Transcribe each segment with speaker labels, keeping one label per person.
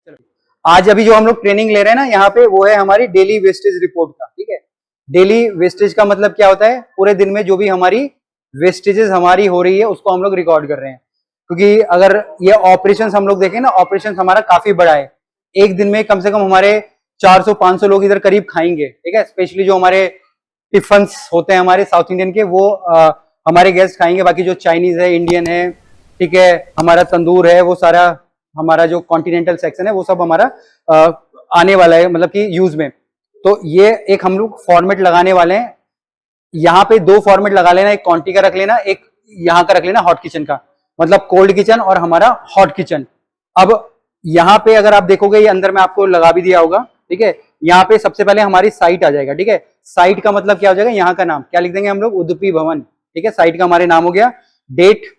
Speaker 1: चलो, आज अभी जो हम लोग ट्रेनिंग ले रहे हैं ना यहाँ पे, वो है हमारी डेली वेस्टेज रिपोर्ट का। ठीक है, डेली वेस्टेज का मतलब क्या होता है, पूरे दिन में जो भी हमारी वेस्टेजेस हमारी हो रही है उसको हम लोग रिकॉर्ड कर रहे हैं। क्योंकि अगर ये ऑपरेशंस हम लोग देखें ना, ऑपरेशंस हमारा काफी बड़ा है। एक दिन में कम से कम हमारे 400-500 लोग इधर करीब खाएंगे। ठीक है, स्पेशली जो हमारे टिफन्स होते हैं हमारे साउथ इंडियन के, वो हमारे गेस्ट खाएंगे। बाकी जो चाइनीज है, इंडियन है, ठीक है, हमारा तंदूर है, वो सारा हमारा जो कॉन्टिनेंटल सेक्शन है वो सब हमारा आने वाला है, मतलब कि यूज में। तो ये एक हम लोग फॉर्मेट लगाने वाले हैं। यहाँ पे 2 फॉर्मेट लगा लेना, एक क्वांटी का रख लेना, एक यहाँ का रख लेना हॉट किचन का, मतलब कोल्ड किचन और हमारा हॉट किचन। अब यहाँ पे अगर आप देखोगे, ये अंदर में आपको लगा भी दिया होगा। ठीक है, यहाँ पे सबसे पहले हमारी साइट आ जाएगा। ठीक है, साइट का मतलब क्या हो जाएगा, यहाँ का नाम क्या लिख देंगे हम लोग, उडुपी भवन। ठीक है, साइट का हमारे नाम हो गया। डेट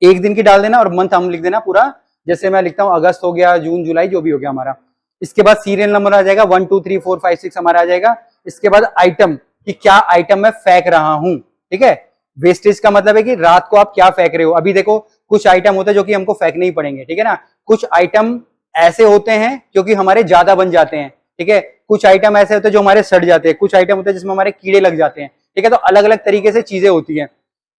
Speaker 1: एक दिन की डाल देना और मंथ हम लिख देना पूरा, जैसे मैं लिखता हूं अगस्त हो गया, जून, जुलाई, जो भी हो गया हमारा। इसके बाद सीरियल नंबर आ जाएगा, 1 2 3 4 5 6 हमारा आ जाएगा। इसके बाद आइटम, कि क्या आइटम मैं फेंक रहा हूं। ठीक है, वेस्टेज का मतलब है कि रात को आप क्या फेंक रहे हो। अभी देखो, कुछ आइटम होते हैं जो कि हमको फेंकने ही पड़ेंगे। ठीक है ना, कुछ आइटम ऐसे होते हैं क्योंकि हमारे ज्यादा बन जाते हैं। ठीक है, कुछ आइटम ऐसे होते हैं जो हमारे सड़ जाते हैं, कुछ आइटम होते हैं जिसमें हमारे कीड़े लग जाते हैं। ठीक है, तो अलग अलग तरीके से चीजें होती हैं,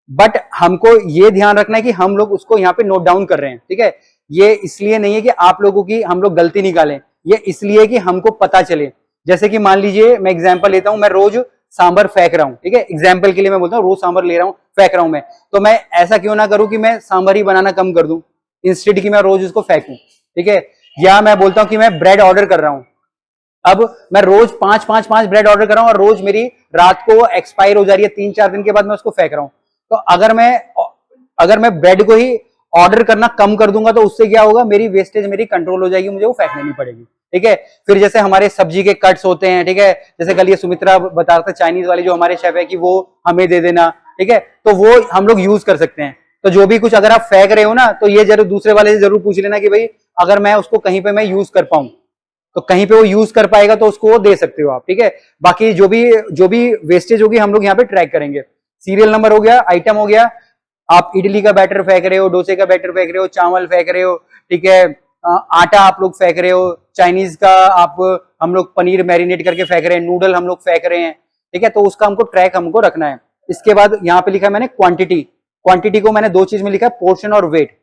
Speaker 1: बट हमको ये ध्यान रखना है कि हम लोग उसको यहाँ पे नोट डाउन कर रहे हैं। ठीक है, ये इसलिए नहीं है कि आप लोगों की हम लोग गलती निकालें, ये इसलिए कि हमको पता चले। जैसे कि मान लीजिए, मैं एग्जांपल लेता हूं, मैं रोज सांभर फेंक रहा हूं। ठीक है, एग्जांपल के लिए मैं बोलता हूं, रोज सांभर ले रहा हूं, फेंक रहा हूं मैं, तो मैं ऐसा क्यों ना करूं कि मैं सांभर ही बनाना कम कर दूं, इंस्टेड कि मैं रोज उसको फेंकूं। ठीक है, या मैं बोलता हूं कि मैं ब्रेड ऑर्डर कर रहा हूं, अब मैं रोज 5 ब्रेड ऑर्डर कर रहा हूं और रोज मेरी रात को एक्सपायर हो जा रही है, 3-4 दिन के बाद मैं उसको फेंक रहा हूं। तो अगर मैं ब्रेड को ही ऑर्डर करना कम कर दूंगा, तो उससे क्या होगा, मेरी वेस्टेज मेरी कंट्रोल हो जाएगी, मुझे वो फेंकनी नहीं पड़ेगी। ठीक है, फिर जैसे हमारे सब्जी के कट्स होते हैं। ठीक है, जैसे कल ये सुमित्रा बता रहा था, चाइनीज वाली जो हमारे शेफ है, कि वो हमें दे देना। ठीक है, तो वो हम लोग यूज कर सकते हैं। तो जो भी कुछ अगर आप फेंक रहे हो ना, तो ये जरूर दूसरे वाले से जरूर पूछ लेना कि भाई अगर मैं उसको कहीं पे मैं यूज कर पाऊं, तो कहीं पे वो यूज कर पाएगा तो उसको वो दे सकते हो आप। ठीक है, बाकी जो भी वेस्टेज होगी हम लोग यहाँ पे ट्रैक करेंगे। सीरियल नंबर हो गया, आइटम हो गया, आप इडली का बैटर फेंक रहे हो, डोसे का बैटर फेंक रहे हो, चावल फेंक रहे हो। ठीक है, आटा आप लोग फेंक रहे हो, चाइनीज का हम लोग पनीर मैरिनेट करके फेंक रहे हैं, नूडल हम लोग फेंक रहे हैं। ठीक है, तो उसका हमको ट्रैक हमको रखना है। इसके बाद यहाँ पे लिखा है मैंने क्वांटिटी। क्वांटिटी को मैंने 2 चीज में लिखा है, पोर्शन और वेट।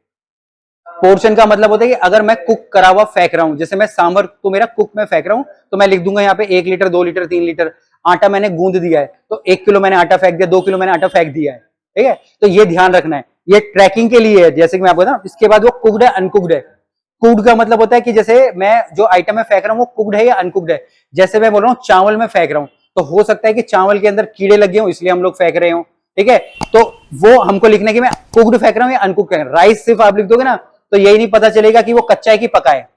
Speaker 1: पोर्शन का मतलब होता है कि अगर मैं कुक करा हुआ फेंक रहा हूं, जैसे मैं सांभर तो मेरा कुक में फेंक रहा हूं, तो मैं लिख दूंगा यहाँ पे 1 लीटर, 2 लीटर, 3 लीटर। आटा मैंने गूंद दिया है, तो 1 किलो मैंने आटा फेंक दिया, 2 किलो मैंने आटा फेंक दिया है। ठीक है, तो ये ध्यान रखना है, ये ट्रैकिंग के लिए है, जैसे कि मैं आपको बताऊं। इसके बाद वो कुकड है, अनकुकड है। कुकड का मतलब होता है कि जैसे मैं जो आइटम में फेंक रहा हूं वो कुकड है या अनकुकड है। जैसे मैं बोल रहा हूँ चावल में फेंक रहा हूं, तो हो सकता है कि चावल के अंदर कीड़े लगे हों, इसलिए हम लोग फेंक रहे हो। ठीक है, तो वो हमको लिखना है कि मैं कुकड फेंक रहा हूं या अनकुकड फेंक रहा हूं। राइस सिर्फ आप लिख दोगे ना, तो यही नहीं पता चलेगा कि वो कच्चा है कि पका है।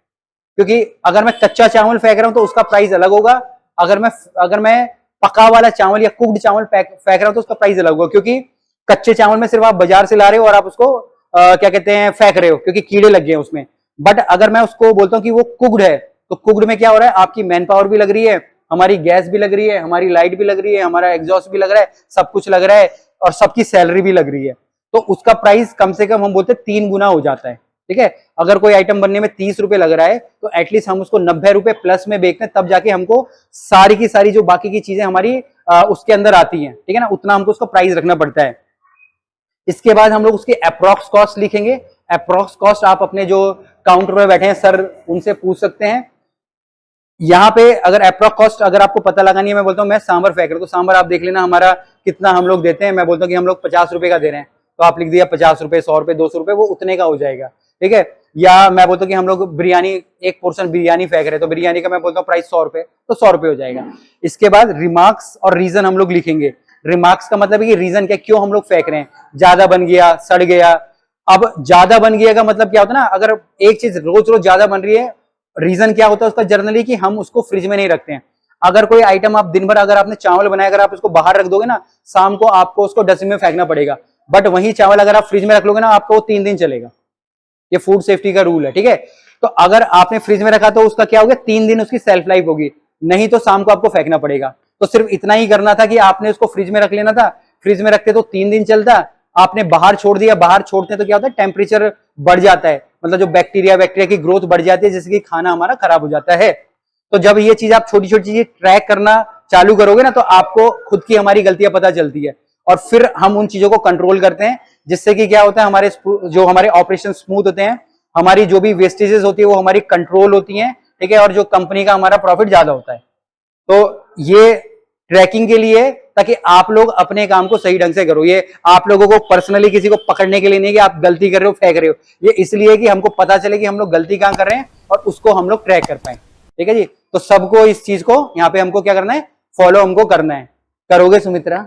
Speaker 1: क्योंकि अगर मैं कच्चा चावल फेंक रहा हूं तो उसका प्राइस अलग होगा, अगर मैं पका वाला चावल या कुक्ड चावल फेंक रहा हूं तो उसका प्राइस अलग होगा। क्योंकि कच्चे चावल में सिर्फ आप बाजार से ला रहे हो और आप उसको क्या कहते हैं, फेंक रहे हो, क्योंकि कीड़े लग गए उसमें। बट अगर मैं उसको बोलता हूं कि वो कुक्ड है, तो कुक्ड में क्या हो रहा है, आपकी मैन पावर भी लग रही है, हमारी गैस भी लग रही है, हमारी लाइट भी लग रही है, हमारा एग्जॉस्ट भी लग रहा है, सब कुछ लग रहा है, और सबकी सैलरी भी लग रही है। तो उसका प्राइस कम से कम हम बोलते हैं 3 गुना हो जाता है। ठीक है, अगर कोई आइटम बनने में 30 रुपए लग रहा है, तो एटलीस्ट हम उसको 90 रुपए प्लस में बेचते हैं, तब जाके हमको सारी की सारी जो बाकी की चीजें हमारी उसके अंदर आती हैं। ठीक है ना, उतना हमको उसका प्राइस रखना पड़ता है। इसके बाद हम लोग उसकी अप्रॉक्स कॉस्ट लिखेंगे। अप्रॉक्स कॉस्ट आप अपने जो काउंटर पे बैठे हैं सर, उनसे पूछ सकते हैं। यहाँ पे अगर अप्रॉक्स कॉस्ट अगर आपको पता लगानी है, मैं बोलता हूँ मैं सांभर फेंक रहा हूं, तो सांभर आप देख लेना हमारा कितना हम लोग देते हैं। मैं बोलता हूँ कि हम लोग 50 रुपए का दे रहे हैं, तो आप लिख दिया 50 रुपए, 100 रुपए, 200 रुपए, वो उतने का हो जाएगा। ठीक है, या मैं बोलता हूँ कि हम लोग बिरयानी, एक पोर्शन बिरयानी फेंक रहे हैं, तो बिरयानी का मैं बोलता हूँ प्राइस 100 रुपए, तो 100 रुपए हो जाएगा। इसके बाद रिमार्क्स और रीजन हम लोग लिखेंगे। रिमार्क्स का मतलब है कि रीजन क्या, क्यों हम लोग फेंक रहे हैं। ज्यादा बन गया, सड़ गया। अब ज्यादा बन गया का मतलब क्या होता है ना, अगर एक चीज रोज रोज ज्यादा बन रही है, रीजन क्या होता है उसका जनरली, कि हम उसको फ्रिज में नहीं रखते हैं। अगर कोई आइटम आप दिन भर, अगर आपने चावल बनाया, अगर आप उसको बाहर रख दोगे ना, शाम को आपको उसको डस्टबिन में फेंकना पड़ेगा। बट वही चावल अगर आप फ्रिज में रख लोगे ना, आपको 3 दिन चलेगा। ये फूड सेफ्टी का रूल है। ठीक है, तो अगर आपने फ्रिज में रखा तो उसका क्या होगा, 3 दिन उसकी सेल्फ लाइफ होगी, नहीं तो शाम को आपको फेंकना पड़ेगा। तो सिर्फ इतना ही करना था कि आपने उसको फ्रिज में रख लेना था, फ्रिज में रखते तो 3 दिन चलता, आपने बाहर छोड़ दिया। बाहर छोड़ते तो क्या होता है, टेम्परेचर बढ़ जाता है, मतलब जो बैक्टीरिया की ग्रोथ बढ़ जाती है, जिससे कि खाना हमारा खराब हो जाता है। तो जब ये चीज आप छोटी छोटी चीजें ट्रैक करना चालू करोगे ना, तो आपको खुद की हमारी गलतियां पता चलती है और फिर हम उन चीजों को कंट्रोल करते हैं, जिससे कि क्या होता है, हमारे जो हमारे ऑपरेशन स्मूथ होते हैं, हमारी जो भी वेस्टेजेस होती है वो हमारी कंट्रोल होती हैं, ठीक है, और जो कंपनी का हमारा प्रॉफिट ज्यादा होता है। तो ये ट्रैकिंग के लिए, ताकि आप लोग अपने काम को सही ढंग से करो। ये आप लोगों को पर्सनली किसी को पकड़ने के लिए नहीं कि आप गलती कर रहे हो फेंक रहे हो, ये इसलिए कि हमको पता चले कि हम लोग गलती कहां कर रहे हैं और उसको हम लोग ट्रैक कर पाए। ठीक है जी, तो सबको इस चीज को यहाँ पे हमको क्या करना है, फॉलो हमको करना है। करोगे सुमित्रा?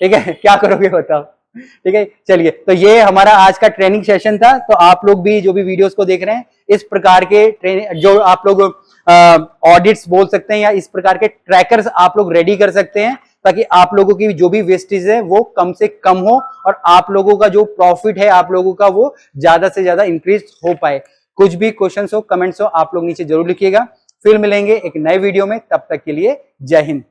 Speaker 1: ठीक है, क्या करोगे बताओ? ठीक है, चलिए, तो ये हमारा आज का ट्रेनिंग सेशन था। तो आप लोग भी जो भी वीडियोस को देख रहे हैं, इस प्रकार के ट्रेनिंग जो आप लोग ऑडिट्स बोल सकते हैं या इस प्रकार के ट्रैकर्स आप लोग रेडी कर सकते हैं, ताकि आप लोगों की जो भी वेस्टेज है वो कम से कम हो और आप लोगों का जो प्रॉफिट है आप लोगों का वो ज्यादा से ज्यादा इंक्रीज हो पाए। कुछ भी क्वेश्चंस हो, कमेंट्स हो, आप लोग नीचे जरूर लिखिएगा। फिर मिलेंगे एक नए वीडियो में, तब तक के लिए जय हिंद।